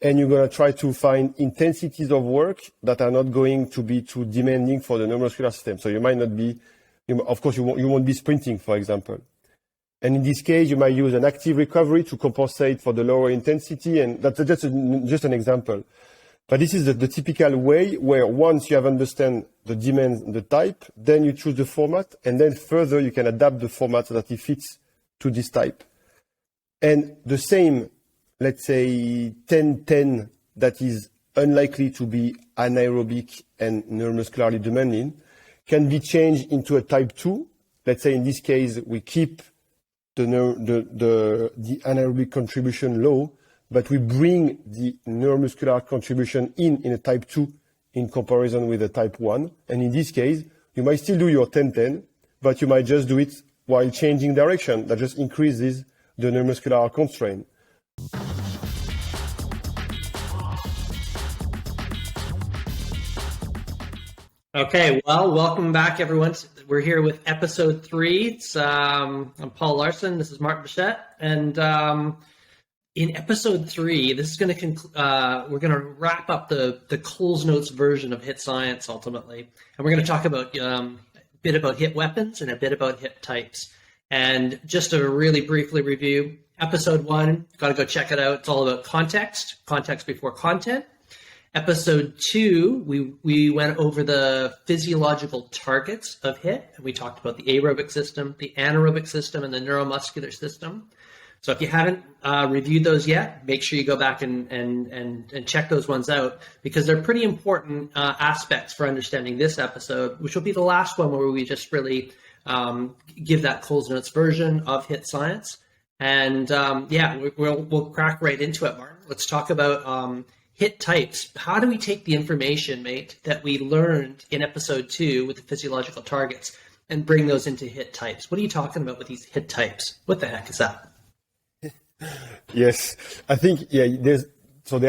and you're going to try to find intensities of work that are not going to be too demanding for the neuromuscular system. So you might not be, of course, you won't be sprinting, for example. And in this case, you might use an active recovery to compensate for the lower intensity, and that's just an example. But this is the typical way where once you have understand the demands, the type, then you choose the format, and then further you can adapt the format so that it fits to this type. And the same, let's say 10-10, that is unlikely to be anaerobic and neuromuscularly demanding, can be changed into a type 2. Let's say in this case, we keep the anaerobic contribution low, but we bring the neuromuscular contribution in a type 2 in comparison with a type 1. And in this case, you might still do your 10-10, but you might just do it while changing direction. That just increases the neuromuscular constraint. Okay, well, welcome back, everyone. We're here with episode 3. I'm Paul Larson. This is Martin Bichette, and in episode 3, this is going to we're going to wrap up the Coles Notes version of HIIT Science ultimately, and we're going to talk about a bit about HIIT weapons and a bit about HIIT types. And just to really briefly review, episode 1, got to go check it out. It's all about context before content. Episode 2, we went over the physiological targets of HIIT, and we talked about the aerobic system, the anaerobic system, and the neuromuscular system. So if you haven't reviewed those yet, make sure you go back and check those ones out, because they're pretty important aspects for understanding this episode, which will be the last one where we just really give that Coles Notes version of HIIT Science. And we'll crack right into it, Martin. Let's talk about HIIT types. How do we take the information, mate, that we learned in episode 2 with the physiological targets and bring those into HIIT types? What are you talking about with these HIIT types? What the heck is that? Yes, I think, there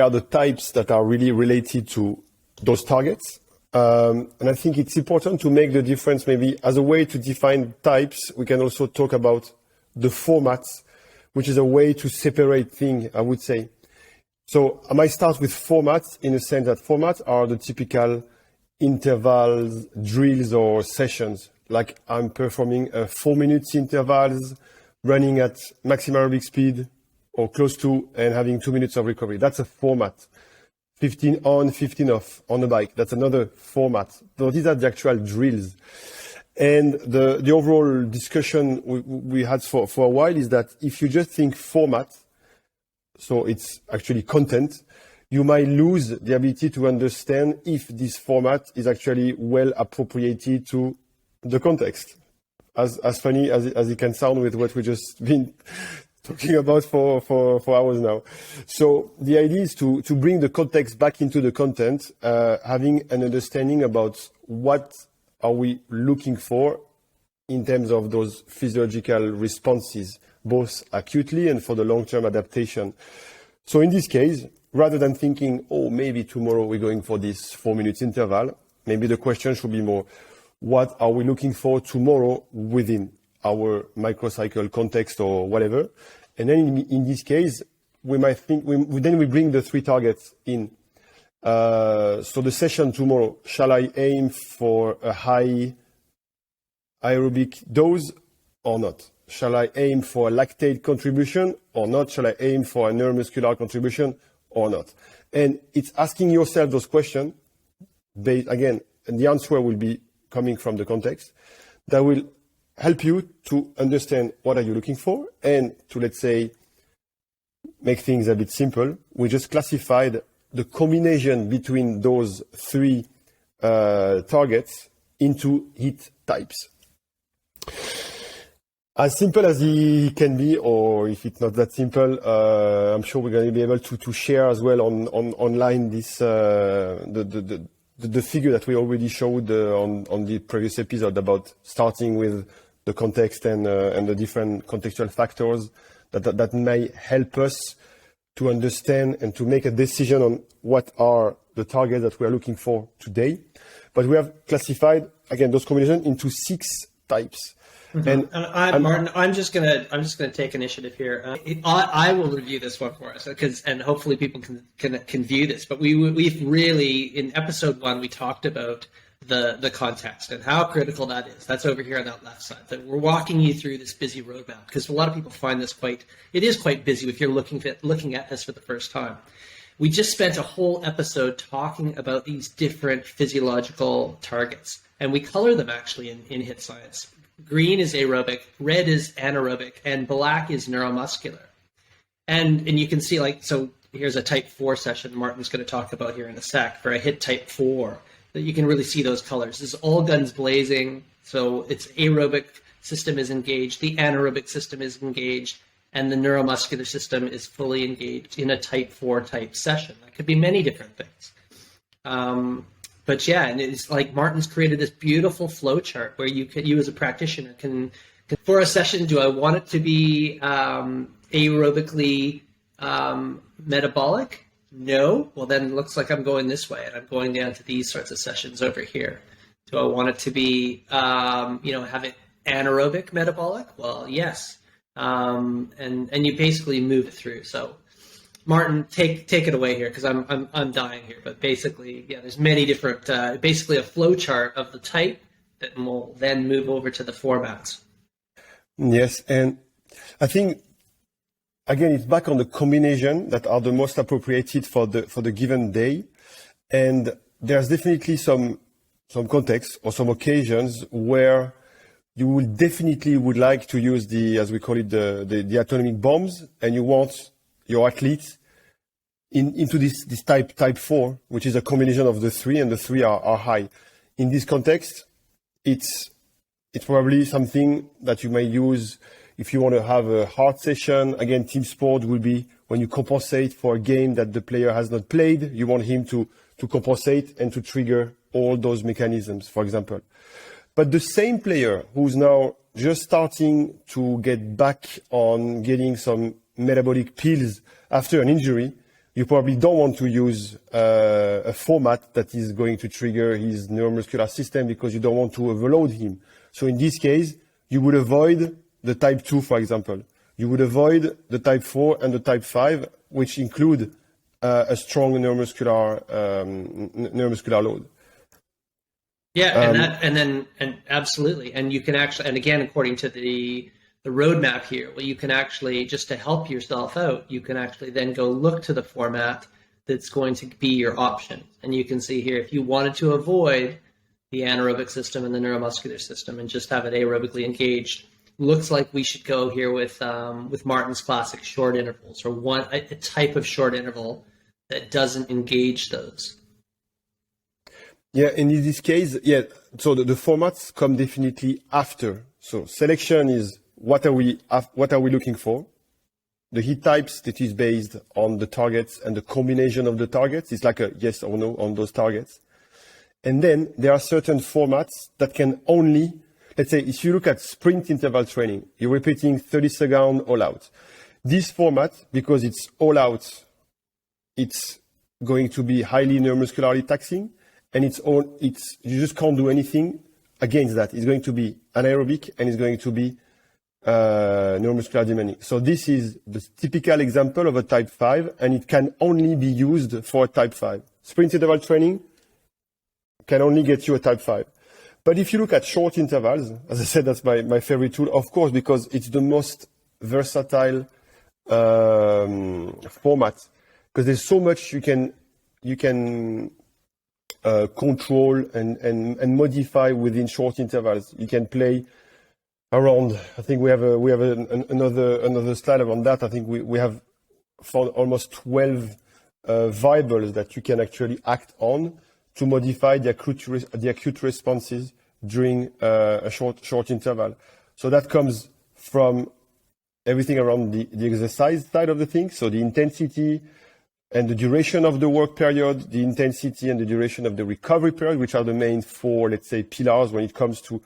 are the types that are really related to those targets. And I think it's important to make the difference, maybe as a way to define types, we can also talk about the formats, which is a way to separate things, I would say. So I might start with formats in the sense that formats are the typical intervals, drills, or sessions. Like I'm performing 4 minutes intervals, running at maximum aerobic speed or close to, and having 2 minutes of recovery. That's a format. 15 on, 15 off on the bike. That's another format. So these are the actual drills. And the overall discussion we had for a while is that if you just think format, so it's actually content, you might lose the ability to understand if this format is actually well appropriated to the context. As funny as it can sound with what we just been talking about for hours now. So the idea is to bring the context back into the content, having an understanding about what are we looking for in terms of those physiological responses, both acutely and for the long-term adaptation. So in this case, rather than thinking, maybe tomorrow we're going for this 4 minutes interval, maybe the question should be more, what are we looking for tomorrow within our microcycle context or whatever? And then in this case, we might think, then we bring the 3 targets in. So the session tomorrow, shall I aim for a high aerobic dose or not? Shall I aim for a lactate contribution or not? Shall I aim for a neuromuscular contribution or not? And it's asking yourself those questions, again, and the answer will be coming from the context, that will help you to understand what are you looking for, and to, let's say, make things a bit simple, we just classified the combination between those 3 targets into HIIT types. As simple as it can be, or if it's not that simple, I'm sure we're going to be able to share as well online this the figure that we already showed on the previous episode about starting with the context and the different contextual factors that may help us to understand and to make a decision on what are the targets that we are looking for today. But we have classified, again, those combinations into 6 types. And Martin, I'm just gonna take initiative here. I will review this one for us and hopefully people can view this. But we've really, in episode 1, we talked about the context and how critical that is. That's over here on that left side. That we're walking you through this busy roadmap because a lot of people find this quite busy if you're looking at this for the first time. We just spent a whole episode talking about these different physiological targets, and we color them actually in HIIT Science. Green is aerobic, red is anaerobic, and black is neuromuscular. And you can see, so here's a type 4 session Martin's going to talk about here in a sec for a HIIT type 4, that you can really see those colors. This is all guns blazing, so its aerobic system is engaged, the anaerobic system is engaged, and the neuromuscular system is fully engaged in a type 4 type session. That could be many different things. But yeah, and it's like Martin's created this beautiful flow chart where you as a practitioner can for a session, do I want it to be aerobically metabolic? No. Well, then it looks like I'm going this way, and I'm going down to these sorts of sessions over here. Do I want it to be, have it anaerobic metabolic? Well, yes. And you basically move it through. So, Martin, take it away here because I'm dying here. But basically, yeah, there's many different, basically a flow chart of the type that will then move over to the formats. Yes, and I think again it's back on the combination that are the most appropriated for the given day, and there's definitely some context or some occasions where you will definitely would like to use as we call it, the autonomic bombs, and you want your athletes into this type 4, which is a combination of the three, and the three are high. In this context, it's probably something that you may use if you want to have a hard session. Again, team sport will be when you compensate for a game that the player has not played. You want him to compensate and to trigger all those mechanisms, for example. But the same player who's now just starting to get back on getting some metabolic pills after an injury, you probably don't want to use a format that is going to trigger his neuromuscular system because you don't want to overload him. So in this case, you would avoid the type 2, for example. You would avoid the type 4 and the type 5, which include a strong neuromuscular load. Yeah, and absolutely, and you can actually, and again, according to the roadmap here, well, you can actually, just to help yourself out, you can actually then go look to the format that's going to be your option, and you can see here if you wanted to avoid the anaerobic system and the neuromuscular system and just have it aerobically engaged. Looks like we should go here with Martin's classic short intervals, or a type of short interval that doesn't engage those. Yeah, and in this case, yeah, so the formats come definitely after. So selection is what are we looking for? The HIIT types, that is based on the targets and the combination of the targets. It's like a yes or no on those targets. And then there are certain formats that can only, let's say, if you look at sprint interval training, you're repeating 30 seconds all out. This format, because it's all out, it's going to be highly neuromuscularly taxing, and you just can't do anything against that. It's going to be anaerobic, and it's going to be neuromuscular demanding. So this is the typical example of a type 5, and it can only be used for a type 5. Sprint interval training can only get you a type 5. But if you look at short intervals, as I said, that's my favorite tool, of course, because it's the most versatile format, because there's so much you can control and modify within short intervals. You can play around. I think we have another slide around that. I think we have found almost 12 variables that you can actually act on to modify the acute responses during a short interval. So that comes from everything around the exercise side of the thing. So the intensity and the duration of the work period, the intensity and the duration of the recovery period, which are the main 4, let's say, pillars when it comes to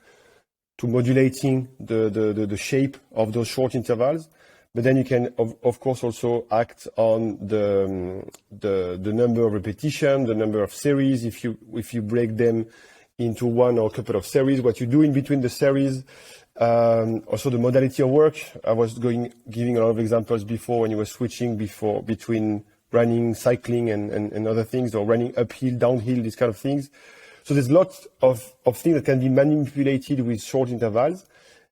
modulating the shape of those short intervals. But then you can, of course, also act on the number of repetition, the number of series. If you break them into one or a couple of series, what you do in between the series, Also the modality of work. I was giving a lot of examples before when you were switching between running, cycling, and other things, or running uphill, downhill, these kind of things. So there's lots of things that can be manipulated with short intervals.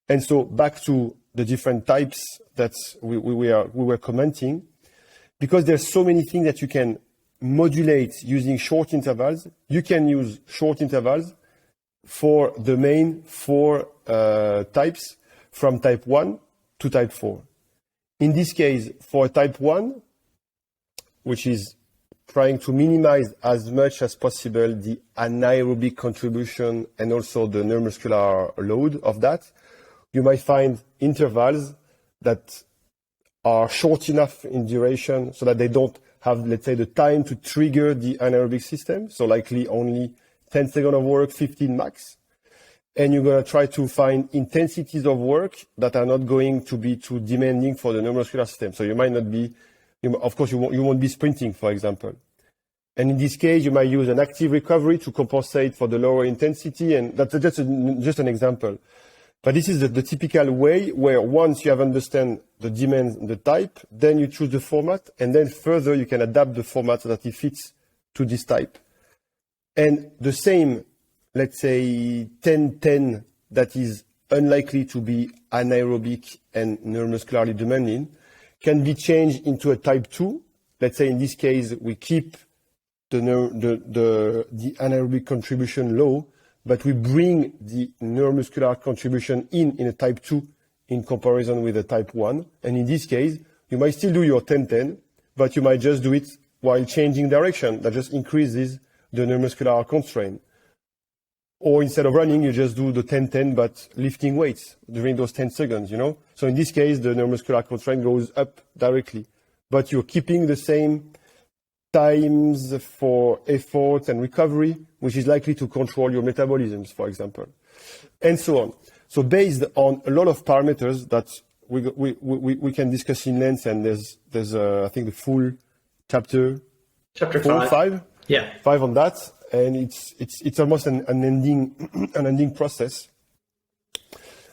And so back to the different types that we were commenting, because there's so many things that you can modulate using short intervals. You can use short intervals for the main 4 types, from type 1 to type 4. In this case, for type 1, which is trying to minimize as much as possible the anaerobic contribution and also the neuromuscular load of that, you might find intervals that are short enough in duration so that they don't have, let's say, the time to trigger the anaerobic system. So likely only 10 seconds of work, 15 max. And you're going to try to find intensities of work that are not going to be too demanding for the neuromuscular system. So you might not be, of course, you won't be sprinting, for example. And in this case, you might use an active recovery to compensate for the lower intensity. And that's just an example. But this is the typical way where once you have understand the demands and the type, then you choose the format, and then further you can adapt the format so that it fits to this type. And the same, let's say 10-10, that is unlikely to be anaerobic and neuromuscularly demanding, can be changed into a type 2. Let's say in this case, we keep the anaerobic contribution low, but we bring the neuromuscular contribution in a type 2 in comparison with a type 1. And in this case, you might still do your 10-10, but you might just do it while changing direction. That just increases the neuromuscular constraint. Or instead of running, you just do the 10-10, but lifting weights during those 10 seconds, So in this case, the neuromuscular constraint goes up directly, but you're keeping the same times for effort and recovery, which is likely to control your metabolisms, for example, and so on. So based on a lot of parameters that we can discuss in length, and there's I think the full chapter 5. Yeah, 5 on that, and it's almost an ending process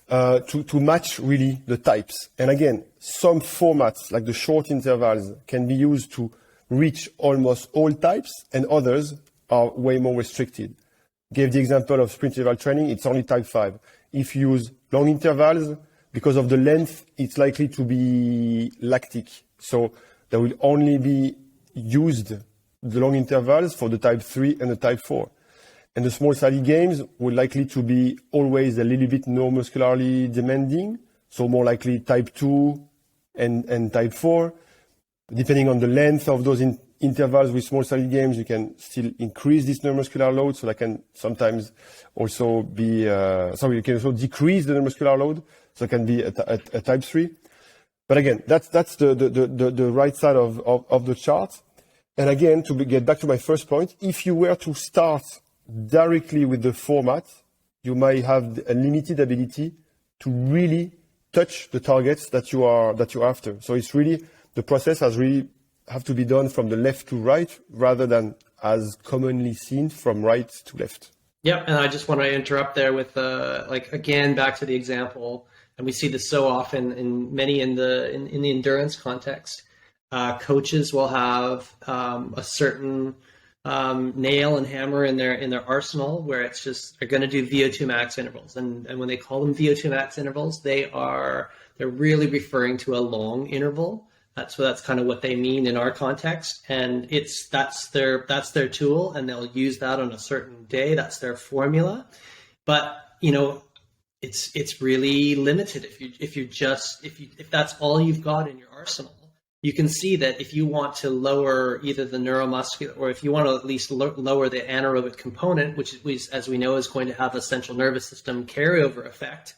to match really the types. And again, some formats like the short intervals can be used to reach almost all types, and others are way more restricted. Gave the example of sprint interval training, it's only type 5. If you use long intervals, because of the length, it's likely to be lactic. So there will only be used the long intervals for the type 3 and the type 4. And the small study games will likely to be always a little bit neuromuscularly demanding, so more likely type 2 and type 4. Depending on the length of those intervals with small study games, you can still increase this neuromuscular load, so that can sometimes also be, you can also decrease the neuromuscular load, so it can be a type 3. But again, that's the right side of the chart. And again, to get back to my first point, if you were to start directly with the format, you might have a limited ability to really touch the targets that you're after. So it's really, the process have to be done from the left to right rather than as commonly seen from right to left. Yep, and I just want to interrupt there with again back to the example, and we see this so often in the endurance context. Coaches will have a certain nail and hammer in their arsenal where it's just they're going to do VO2 max intervals, and when they call them VO2 max intervals, they're really referring to a long interval. That's kind of what they mean in our context, and that's their tool, and they'll use that on a certain day. That's their formula, but it's really limited if that's all you've got in your arsenal. You can see that if you want to lower either the neuromuscular, or if you want to at least lower the anaerobic component, which as we know is going to have a central nervous system carryover effect,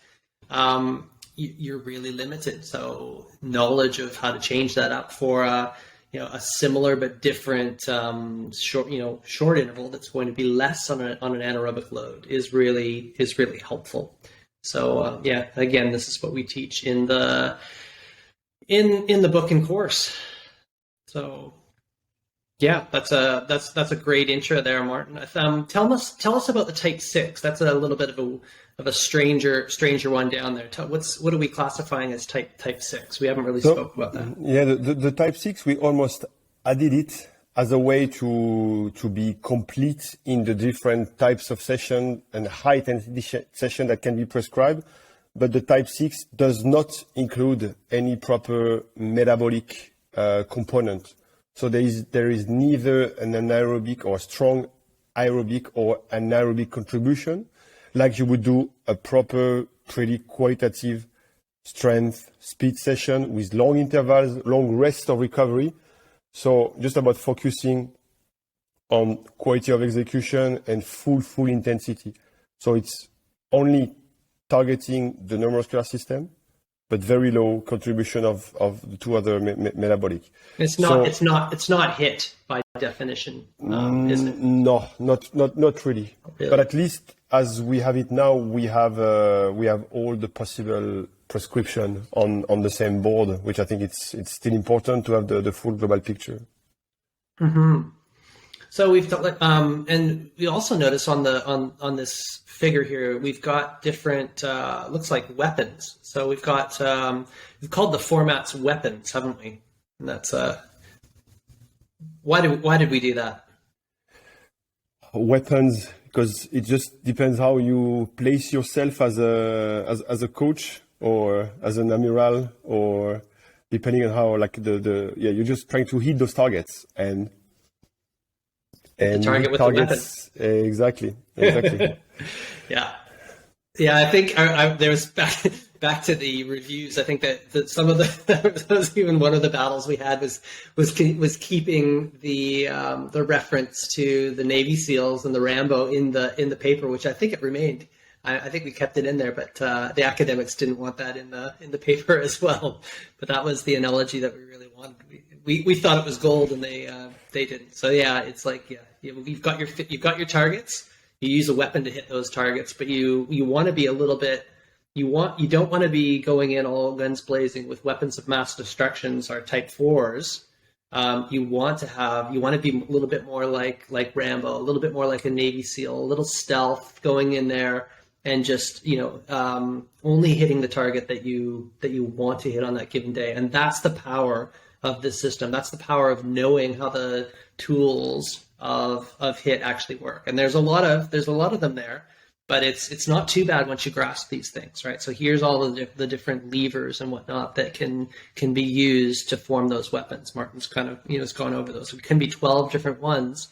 you're really limited. So knowledge of how to change that up for a similar but different short interval that's going to be less on an anaerobic load is really helpful. So again, this is what we teach in the book and course. So Yeah, that's a great intro there, Martin. Tell us about the Type 6. That's a little bit of a stranger one down there. What are we classifying as Type 6? We haven't really So spoke about that. yeah, the type 6, we almost added it as a way to be complete in the different types of session and high intensity session that can be prescribed. But the type 6 does not include any proper metabolic component. So there is neither an anaerobic or strong aerobic or anaerobic contribution like you would do a proper, pretty qualitative strength speed session with long intervals, long rest or recovery. So just about focusing on quality of execution and full intensity. So it's only targeting the neuromuscular system, but very low contribution of the two other metabolic. It's not HIIT by definition, is it? No, not really. Really? But at least as we have it now, we have all the possible prescription on the same board, which I think it's still important to have the full global picture. Mm-hmm. So and we also notice on this figure here, we've got different looks like weapons. So we've got we've called the formats weapons, haven't we? And that's why did we do that? Weapons, because it just depends how you place yourself as a coach or as an amiral, or depending on how like you're just trying to hit those targets and the target with targets, the weapon. Exactly. Yeah. I think there was back to the reviews. I think that some of that was even one of the battles we had was keeping the reference to the Navy SEALs and the Rambo in the paper, which I think it remained. I think we kept it in there, but the academics didn't want that in the paper as well. But that was the analogy that we really wanted. We thought it was gold, and they didn't. So yeah, it's like you've got your targets. You use a weapon to hit those targets, but you want to be a little bit. You don't want to be going in all guns blazing with weapons of mass destructions or Type 4s. You want to be a little bit more like Rambo, a little bit more like a Navy SEAL, a little stealth going in there and just only hitting the target that you want to hit on that given day. And that's the power of this system. That's the power of knowing how the tools of HIIT actually work. And there's a lot of them there, but it's not too bad once you grasp these things, right? So here's all the different levers and whatnot that can be used to form those weapons. Martin's kind of has gone over those. It can be 12 different ones,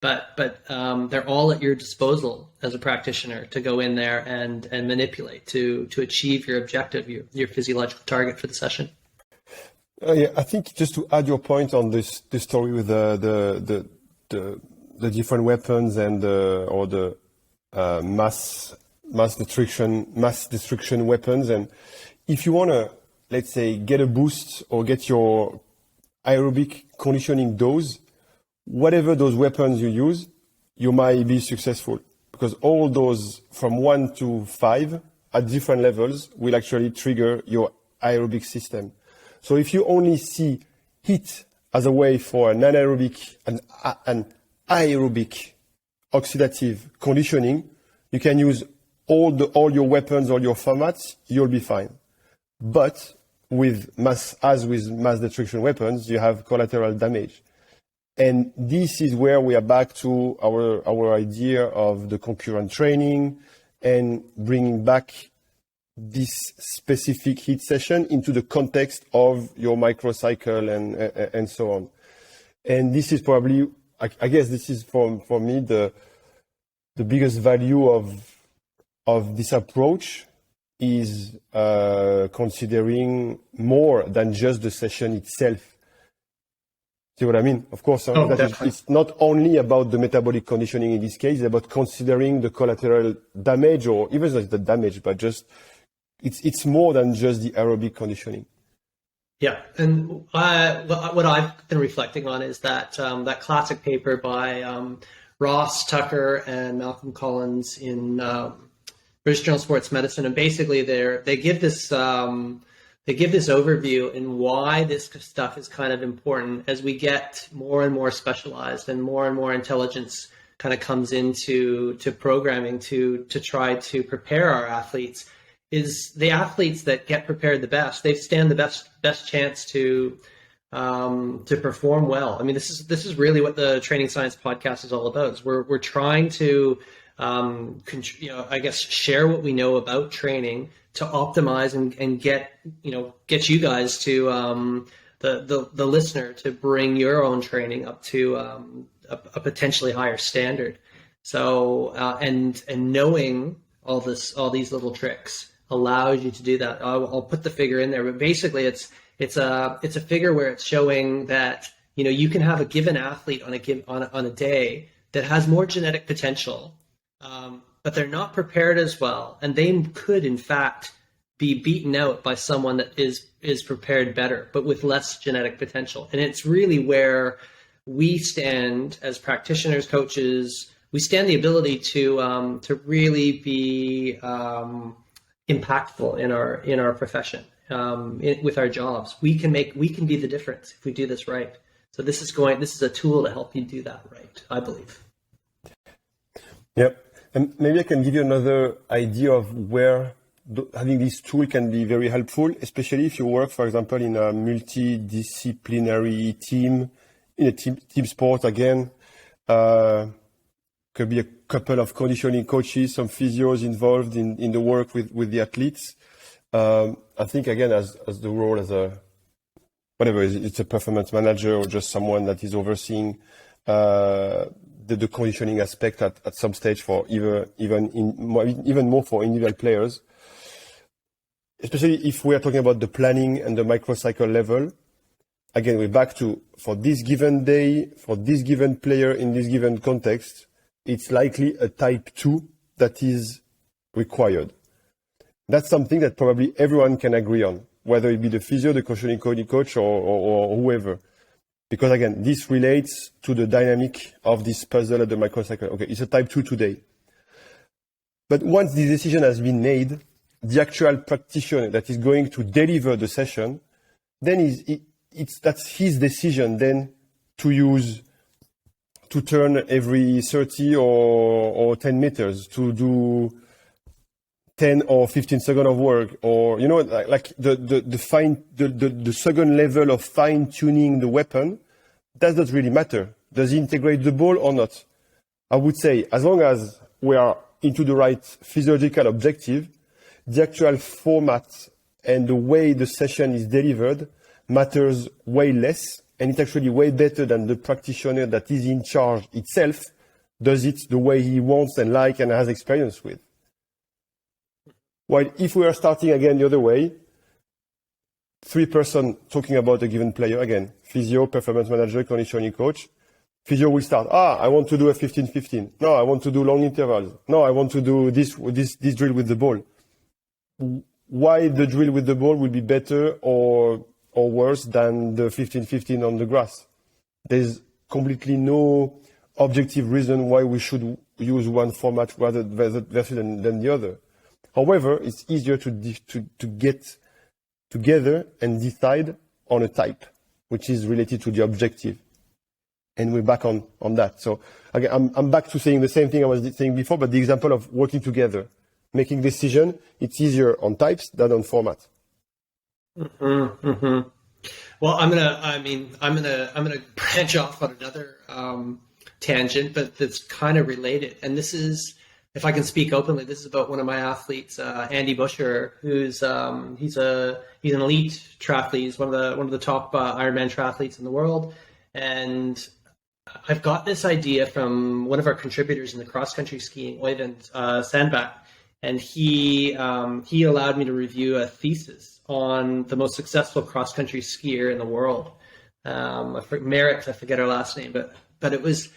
but they're all at your disposal as a practitioner to go in there and manipulate to achieve your objective, your physiological target for the session. Yeah, I think just to add your point on this story with the different weapons and the mass destruction weapons, and if you want to, let's say, get a boost or get your aerobic conditioning dose, whatever those weapons you use, you might be successful, because all those from 1 to 5 at different levels will actually trigger your aerobic system. So if you only see HIIT as a way for an anaerobic and an aerobic oxidative conditioning, you can use all your weapons, all your formats, you'll be fine. But with mass destruction weapons, you have collateral damage. And this is where we are back to our idea of the concurrent training and bringing back this specific HIIT session into the context of your microcycle and so on. And this is probably, I guess this is for me the biggest value of this approach is considering more than just the session itself. See what I mean? Of course, it's not only about the metabolic conditioning in this case, it's about considering the collateral damage, or even not the damage, but just it's more than just the aerobic conditioning. Yeah, and what I've been reflecting on is that that classic paper by Ross, Tucker, and Malcolm Collins in British Journal of Sports Medicine, and basically they give this they give this overview and why this stuff is kind of important as we get more and more specialized and more intelligence kind of comes into programming to try to prepare our athletes. Is the athletes that get prepared the best, they stand the best chance to perform well. I mean, this is really what the Training Science podcast is all about. Is we're trying to I guess share what we know about training to optimize and get you guys to the listener to bring your own training up to a potentially higher standard. So and knowing all these little tricks allows you to do that. I'll put the figure in there, but basically it's a figure where it's showing that you can have a given athlete on a day that has more genetic potential, but they're not prepared as well, and they could in fact be beaten out by someone that is prepared better, but with less genetic potential. And it's really where we stand as practitioners, coaches. We stand the ability to really be impactful in our profession, with our jobs. We can be the difference if we do this right. So this is a tool to help you do that right, I believe. Yep. And maybe I can give you another idea of where having this tool can be very helpful, especially if you work, for example, in a multidisciplinary team, in a team sport again. Could be a couple of conditioning coaches, some physios involved in the work with the athletes. I think, again, as the role as whatever, it's a performance manager or just someone that is overseeing the conditioning aspect at some stage for even more for individual players. Especially if we are talking about the planning and the microcycle level. Again, we're back to, for this given day, for this given player in this given context, it's likely a type 2 that is required. That's something that probably everyone can agree on, whether it be the physio, the conditioning coach, or whoever. Because again, this relates to the dynamic of this puzzle at the microcycle. Okay, it's a type 2 today. But once the decision has been made, the actual practitioner that is going to deliver the session, then that's his decision then to turn every 30 or 10 meters, to do 10 or 15 seconds of work, or like the second level of fine tuning the weapon. Does not really matter. Does he integrate the ball or not? I would say, as long as we are into the right physiological objective, the actual format and the way the session is delivered matters way less, and it's actually way better than the practitioner that is in charge itself does it the way he wants and and has experience with. While if we are starting again the other way, 3 persons talking about a given player, again, physio, performance manager, conditioning coach. Physio will start, I want to do a 15-15. No, I want to do long intervals. No, I want to do this drill with the ball. Why the drill with the ball will be better or worse than the 15-15 on the grass? There's completely no objective reason why we should use one format rather than the other. However, it's easier to get together and decide on a type, which is related to the objective. And we're back on that. So again, I'm back to saying the same thing I was saying before, but the example of working together, making decision, it's easier on types than on format. Mm-hmm, mm-hmm. Well, I'm gonna branch off on another tangent, but that's kind of related. And this is, if I can speak openly, this is about one of my athletes, Andy Busher, who's he's an elite triathlete. He's one of the top Ironman triathletes in the world, and I've got this idea from one of our contributors in the cross country skiing, Oyvind Sandback, and he allowed me to review a thesis on the most successful cross country skier in the world. I forget her last name, but it was.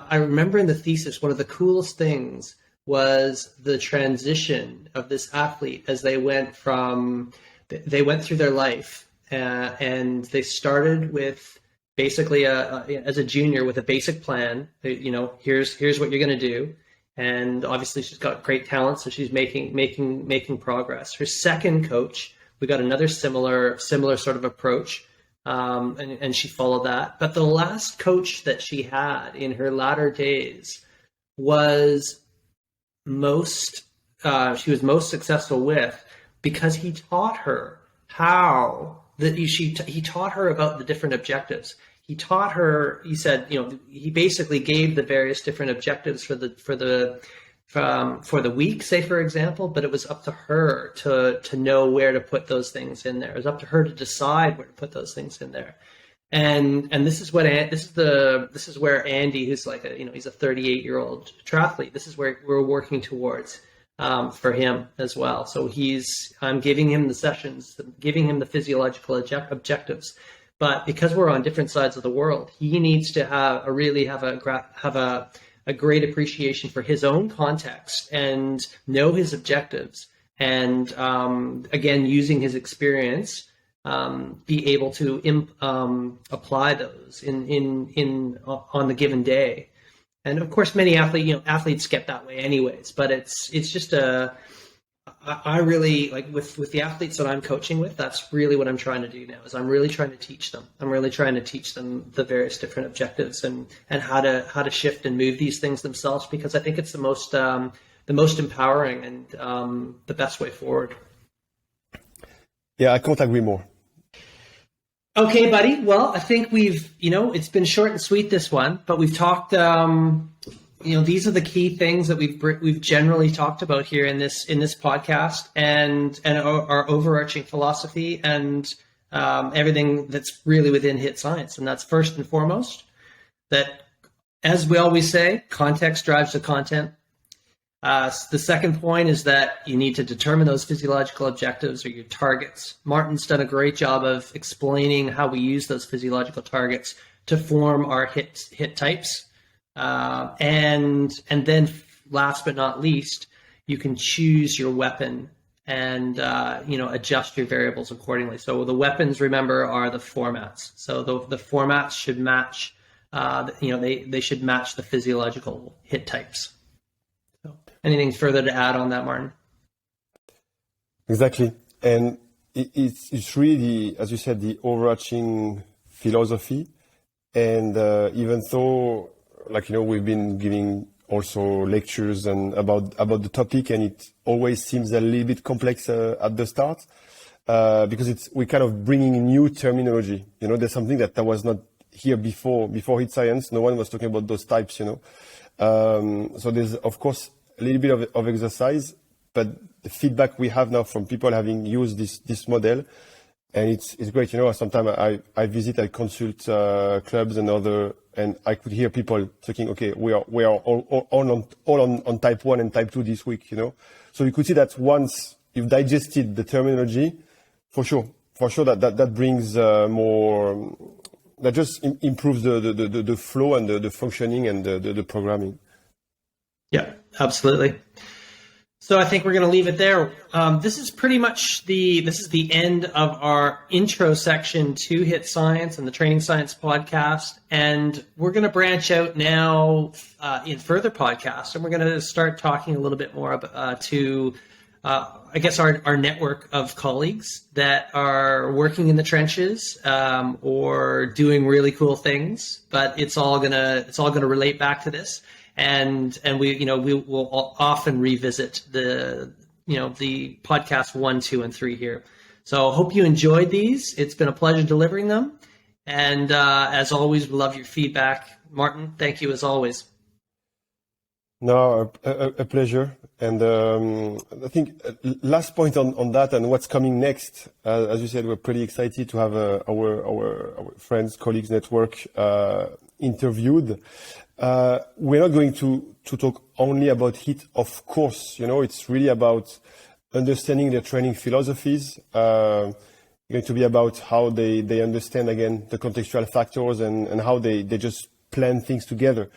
I remember in the thesis, one of the coolest things was the transition of this athlete as they went through their life, and they started with basically as a junior with a basic plan. Here's what you're going to do, and obviously she's got great talent, so she's making progress. Her second coach we got another similar sort of approach, and she followed that. But the last coach that she had in her latter days was she was most successful with, because he taught her he taught her about the different objectives. He taught her, he said, he basically gave the various different objectives for the week, say, for example, but it was up to her to know where to put those things in there. It was up to her to decide where to put those things in there. And this is where Andy, who's like he's a 38-year-old triathlete, this is where we're working towards for him as well. So I'm giving him the sessions, giving him the physiological objectives. But because we're on different sides of the world, he needs to have a great appreciation for his own context and know his objectives. And again, using his experience, be able to apply those on the given day. And of course, many athletes get that way anyways. But it's just I really like with the athletes that I'm coaching with. That's really what I'm trying to do now. Is I'm really trying to teach them. I'm really trying to teach them the various different objectives and how to shift and move these things themselves, because I think it's the most empowering and the best way forward. Yeah, I can't agree more. Okay, buddy. Well, I think it's been short and sweet, this one, but we've talked, these are the key things that we've generally talked about here in this podcast, and our overarching philosophy and everything that's really within HIIT Science. And that's first and foremost that, as we always say, context drives the content. The second point is that you need to determine those physiological objectives or your targets. Martin's done a great job of explaining how we use those physiological targets to form our HIIT types. And then last but not least, you can choose your weapon and adjust your variables accordingly. So the weapons, remember, are the formats. So the formats should match. They should match the physiological HIIT types. So, anything further to add on that, Martin? Exactly, and it's really, as you said, the overarching philosophy. And even though, we've been giving also lectures and about the topic, and it always seems a little bit complex at the start because we're kind of bringing new terminology. There's something that was not here before HIIT Science. No one was talking about those types. So there's, of course, a little bit of exercise, but the feedback we have now from people having used this model, and it's great. Sometimes I visit, I consult clubs and I could hear people talking, okay, we are all on type 1 and type 2 this week, So you could see that once you've digested the terminology, for sure that brings more, that just improves the flow and the functioning and the programming. Yeah, absolutely. So I think we're going to leave it there. This is pretty much the end of our intro section to HIIT Science and the Training Science podcast. And we're going to branch out now in further podcasts, and we're going to start talking a little bit more about our network of colleagues that are working in the trenches or doing really cool things. But it's all gonna relate back to this. And we will often revisit the podcast 1, 2, and 3 here. So I hope you enjoyed these. It's been a pleasure delivering them. And as always, we love your feedback. Martin, thank you as always. No, a pleasure. And I think last point on that and what's coming next, as you said, we're pretty excited to have our friends, colleagues, network interviewed. We're not going to talk only about HIIT, of course. It's really about understanding their training philosophies. It's going to be about how they understand, again, the contextual factors and how they just plan things together.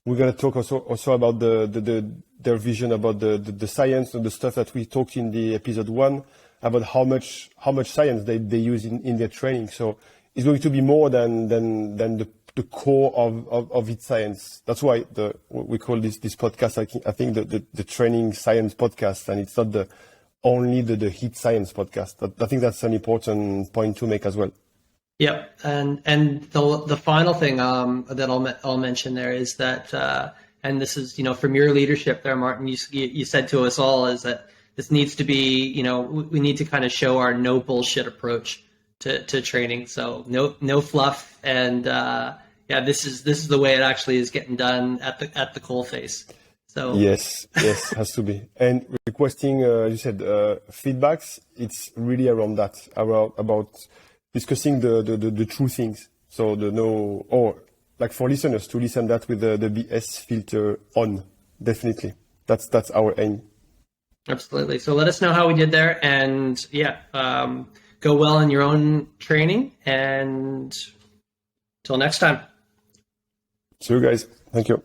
We're going to talk also about their vision about the science and the stuff that we talked in the episode 1 about how much science they use in their training. So it's going to be more than the core of HIIT Science. That's why we call this podcast, I think the training science podcast, and it's not the only the HIIT Science podcast. I think that's an important point to make as well. Yep, and the final thing that I'll mention there is that, and this is from your leadership there, Martin. You said to us all is that this needs to be we need to kind of show our no bullshit approach to training. So no fluff, and this is the way it actually is getting done at the coalface. So yes, has to be. And requesting, you said feedbacks. It's really around that, about discussing the true things. So like for listeners to listen that with the BS filter on. Definitely, that's our aim. Absolutely. So let us know how we did there, and go well in your own training. And till next time. See you guys. Thank you.